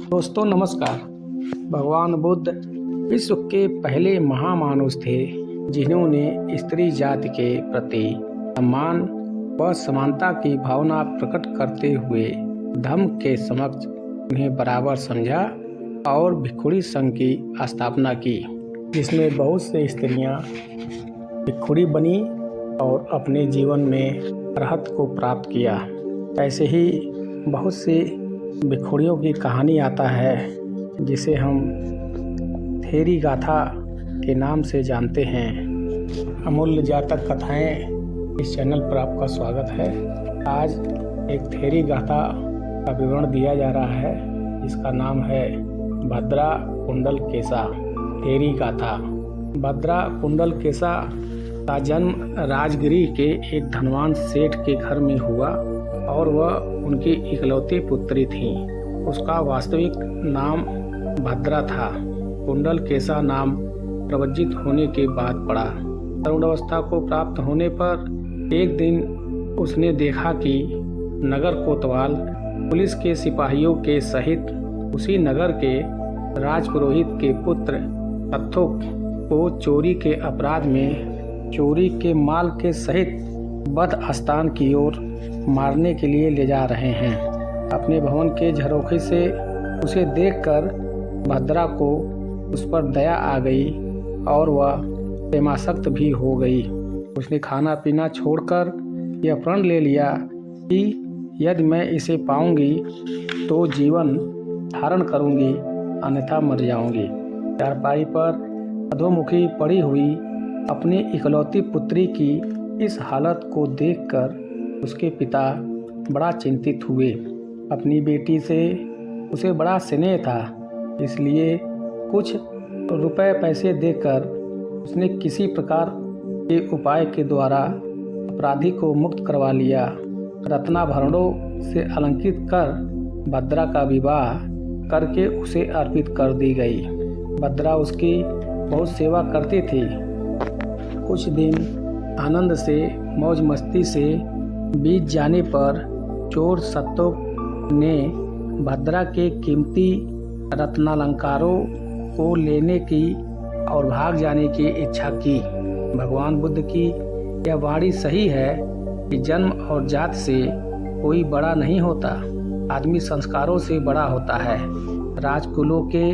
दोस्तों नमस्कार। भगवान बुद्ध विश्व के पहले महामानव थे जिन्होंने स्त्री जाति के प्रति सम्मान व समानता की भावना प्रकट करते हुए धर्म के समक्ष उन्हें बराबर समझा और भिक्षुणी संघ की स्थापना की, जिसमें बहुत से स्त्रियां भिक्षुणी बनी और अपने जीवन में राहत को प्राप्त किया। ऐसे ही बहुत से भिक्षुणियों की कहानी आता है जिसे हम थेरी गाथा के नाम से जानते हैं। अमूल्य जातक कथाएं इस चैनल पर आपका स्वागत है। आज एक थेरी गाथा का विवरण दिया जा रहा है जिसका नाम है भद्रा कुंडल केसा थेरी गाथा। भद्रा कुंडल केसा का जन्म राजगिरी के एक धनवान सेठ के घर में हुआ और वह उनकी इकलौती पुत्री थी। उसका वास्तविक नाम भद्रा था। कुंडल केसा नाम प्रवज्जित होने के बाद पड़ा। तरुणावस्था को प्राप्त होने पर एक दिन उसने देखा कि नगर कोतवाल पुलिस के सिपाहियों के सहित उसी नगर के राजपुरोहित के पुत्र तत्थुक को चोरी के अपराध में चोरी के माल के सहित बद स्थान की ओर मारने के लिए ले जा रहे हैं। अपने भवन के झरोखे से उसे देखकर भद्रा को उस पर दया आ गई और वह प्रेमासक्त भी हो गई। उसने खाना पीना छोड़कर यह प्रण ले लिया कि यदि मैं इसे पाऊंगी तो जीवन धारण करूंगी, अन्यथा मर जाऊंगी। चारपाई पर अधोमुखी पड़ी हुई अपनी इकलौती पुत्री की इस हालत को देखकर उसके पिता बड़ा चिंतित हुए। अपनी बेटी से उसे बड़ा स्नेह था, इसलिए कुछ रुपए पैसे देकर उसने किसी प्रकार के उपाय के द्वारा अपराधी को मुक्त करवा लिया। रत्नाभरणों से अलंकृत कर भद्रा का विवाह करके उसे अर्पित कर दी गई। भद्रा उसकी बहुत सेवा करती थी। कुछ दिन आनंद से मौज मस्ती से बीत जाने पर चोर सत्तोक ने भद्रा के कीमती रत्नालंकारों को लेने की और भाग जाने की इच्छा की। भगवान बुद्ध की यह वाणी सही है कि जन्म और जात से कोई बड़ा नहीं होता, आदमी संस्कारों से बड़ा होता है। राजकुलों के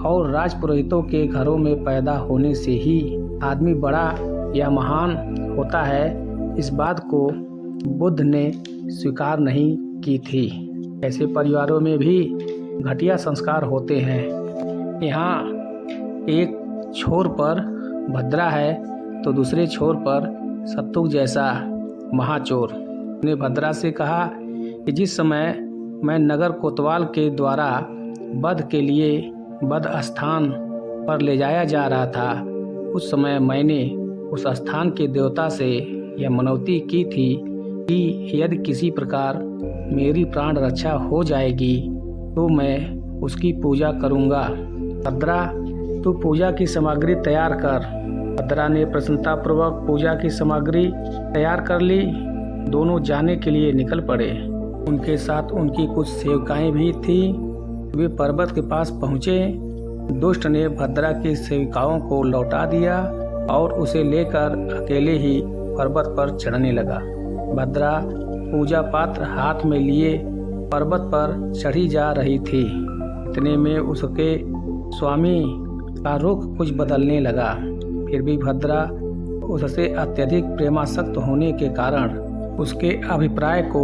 और राजपुरोहितों के घरों में पैदा होने से ही आदमी बड़ा या महान होता है। इस बात को बुद्ध ने स्वीकार नहीं की थी। ऐसे परिवारों में भी घटिया संस्कार होते हैं। यहाँ एक छोर पर भद्रा है तो दूसरे छोर पर सत्तुक जैसा महाचोर ने भद्रा से कहा कि जिस समय मैं नगर कोतवाल के द्वारा वध के लिए वध स्थान पर ले जाया जा रहा था, उस समय मैंने उस स्थान के देवता से यह मनौती की थी कि यदि किसी प्रकार मेरी प्राण रक्षा हो जाएगी तो मैं उसकी पूजा करूंगा। भद्रा, तू पूजा की सामग्री तैयार कर। भद्रा ने प्रसन्नतापूर्वक पूजा की सामग्री तैयार कर ली। दोनों जाने के लिए निकल पड़े। उनके साथ उनकी कुछ सेविकाएं भी थी। वे पर्वत के पास पहुँचे। दुष्ट ने भद्रा की सेविकाओं को लौटा दिया और उसे लेकर अकेले ही पर्वत पर चढ़ने लगा। भद्रा पूजा पात्र हाथ में लिए पर्वत पर चढ़ी जा रही थी। इतने में उसके स्वामी का रुख कुछ बदलने लगा। फिर भी भद्रा उससे अत्यधिक प्रेमासक्त होने के कारण उसके अभिप्राय को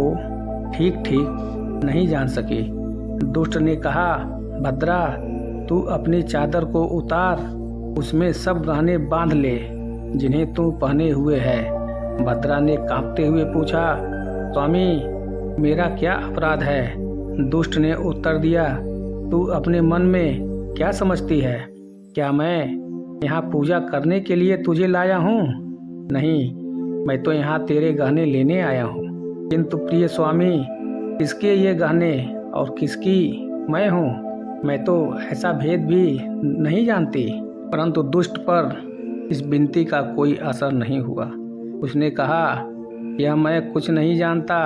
ठीक ठीक नहीं जान सकी। दुष्ट ने कहा, भद्रा, तू अपनी चादर को उतार, उसमें सब गहने बांध ले जिन्हें तू पहने हुए है। भद्रा ने कांपते हुए पूछा, स्वामी, मेरा क्या अपराध है? दुष्ट ने उत्तर दिया, तू अपने मन में क्या समझती है? क्या मैं यहाँ पूजा करने के लिए तुझे लाया हूँ? नहीं, मैं तो यहाँ तेरे गहने लेने आया हूँ। किंतु प्रिय स्वामी, किसके ये गहने और किसकी मैं हूँ? मैं तो ऐसा भेद भी नहीं जानती। परंतु दुष्ट पर इस विनती का कोई असर नहीं हुआ। उसने कहा, यह मैं कुछ नहीं जानता।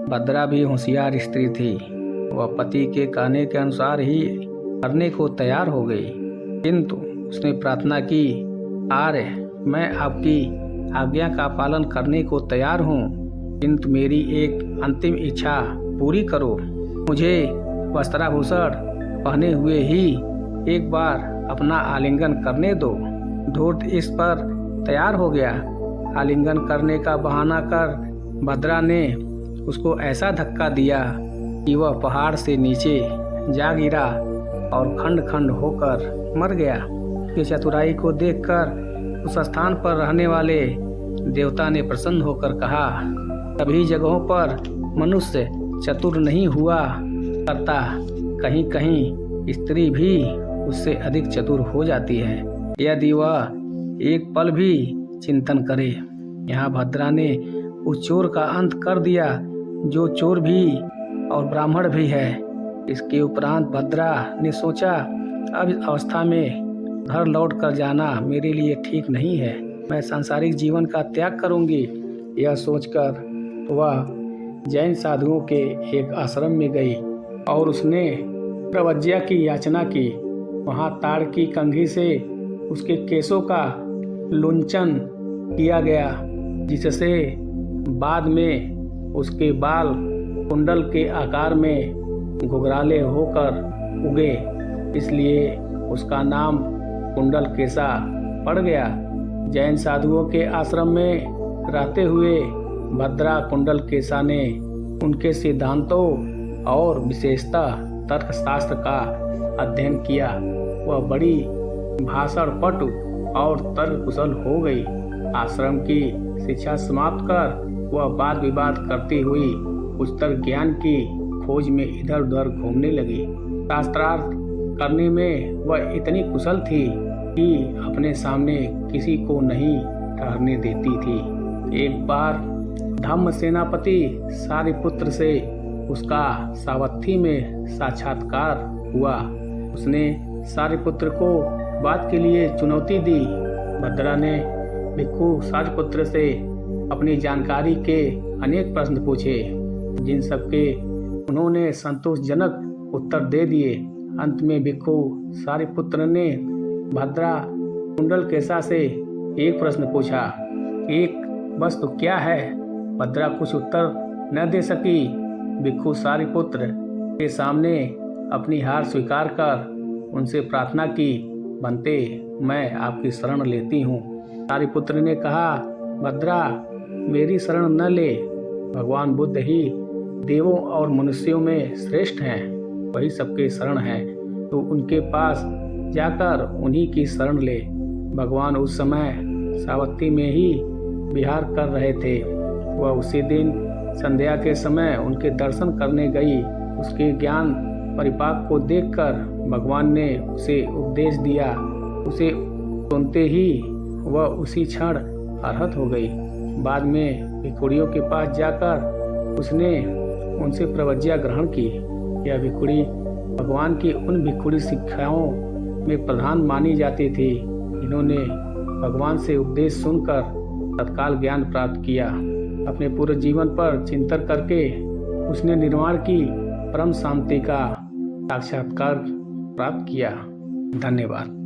भद्रा भी होशियार स्त्री थी। वह पति के कहने के अनुसार ही करने को तैयार हो गई, किंतु उसने प्रार्थना की, आर्य, मैं आपकी आज्ञा का पालन करने को तैयार हूँ, किंतु मेरी एक अंतिम इच्छा पूरी करो। मुझे वस्त्राभूषण पहने हुए ही एक बार अपना आलिंगन करने दो। धूर्त इस पर तैयार हो गया। आलिंगन करने का बहाना कर भद्रा ने उसको ऐसा धक्का दिया कि वह पहाड़ से नीचे जा गिरा और खंड खंड होकर मर गया। उसकी चतुराई को देखकर उस स्थान पर रहने वाले देवता ने प्रसन्न होकर कहा, सभी जगहों पर मनुष्य चतुर नहीं हुआ करता, कहीं कहीं स्त्री भी उससे अधिक चतुर हो जाती है, यदि वह एक पल भी चिंतन करे। यहाँ भद्रा ने उस चोर का अंत कर दिया जो चोर भी और ब्राह्मण भी है। इसके उपरांत भद्रा ने सोचा, अब इस अवस्था में घर लौट कर जाना मेरे लिए ठीक नहीं है, मैं सांसारिक जीवन का त्याग करूंगी। यह सोचकर वह जैन साधुओं के एक आश्रम में गई और उसने प्रवज्या की याचना की। वहाँ ताड़ की कंघी से उसके केसों का लुंचन किया गया, जिससे बाद में उसके बाल कुंडल के आकार में घुघराले होकर उगे, इसलिए उसका नाम कुंडल केसा पड़ गया। जैन साधुओं के आश्रम में रहते हुए भद्रा कुंडल केसा ने उनके सिद्धांतों और विशेषता तर्कशास्त्र का अध्ययन किया। वह बड़ी भाषण पटु और तर्क कुशल हो गई। आश्रम की शिक्षा समाप्त कर वह वाद विवाद करती हुई उच्चतर ज्ञान की खोज में इधर उधर घूमने लगी। शास्त्रार्थ करने में वह इतनी कुशल थी कि अपने सामने किसी को नहीं ठहरने देती थी। एक बार धम्म सेनापति सारिपुत्र से उसका सावथी में साक्षात्कार हुआ। उसने सारिपुत्र को बात के लिए चुनौती दी। भद्रा ने भिक्खु सारिपुत्र से अपनी जानकारी के अनेक प्रश्न पूछे, जिन सबके उन्होंने संतोषजनक उत्तर दे दिए। अंत में भिक्खु सारिपुत्र ने भद्रा कुंडल केसा से एक प्रश्न पूछा, एक वस्तु क्या है? भद्रा कुछ उत्तर न दे सकी। भिक्खु सारिपुत्र के सामने अपनी हार स्वीकार कर उनसे प्रार्थना की, बनते मैं आपकी शरण लेती हूँ। सारिपुत्र ने कहा, भद्रा मेरी शरण न ले, भगवान बुद्ध ही देवों और मनुष्यों में श्रेष्ठ हैं, वही सबके शरण हैं, तो उनके पास जाकर उन्हीं की शरण ले। भगवान उस समय सावती में ही विहार कर रहे थे। वह उसी दिन संध्या के समय उनके दर्शन करने गई। उसके ज्ञान परिपाक को देखकर भगवान ने उसे उपदेश दिया। उसे सुनते ही वह उसी क्षण अरहत हो गई। बाद में भिखुड़ियों के पास जाकर उसने उनसे प्रवज्या ग्रहण की। यह भिखुड़ी भगवान की उन भिखुड़ी शिक्षाओं में प्रधान मानी जाती थी। इन्होंने भगवान से उपदेश सुनकर तत्काल ज्ञान प्राप्त किया। अपने पूरे जीवन पर चिंतन करके उसने निर्वाण की परम शांति का साक्षात्कार प्राप्त किया। धन्यवाद।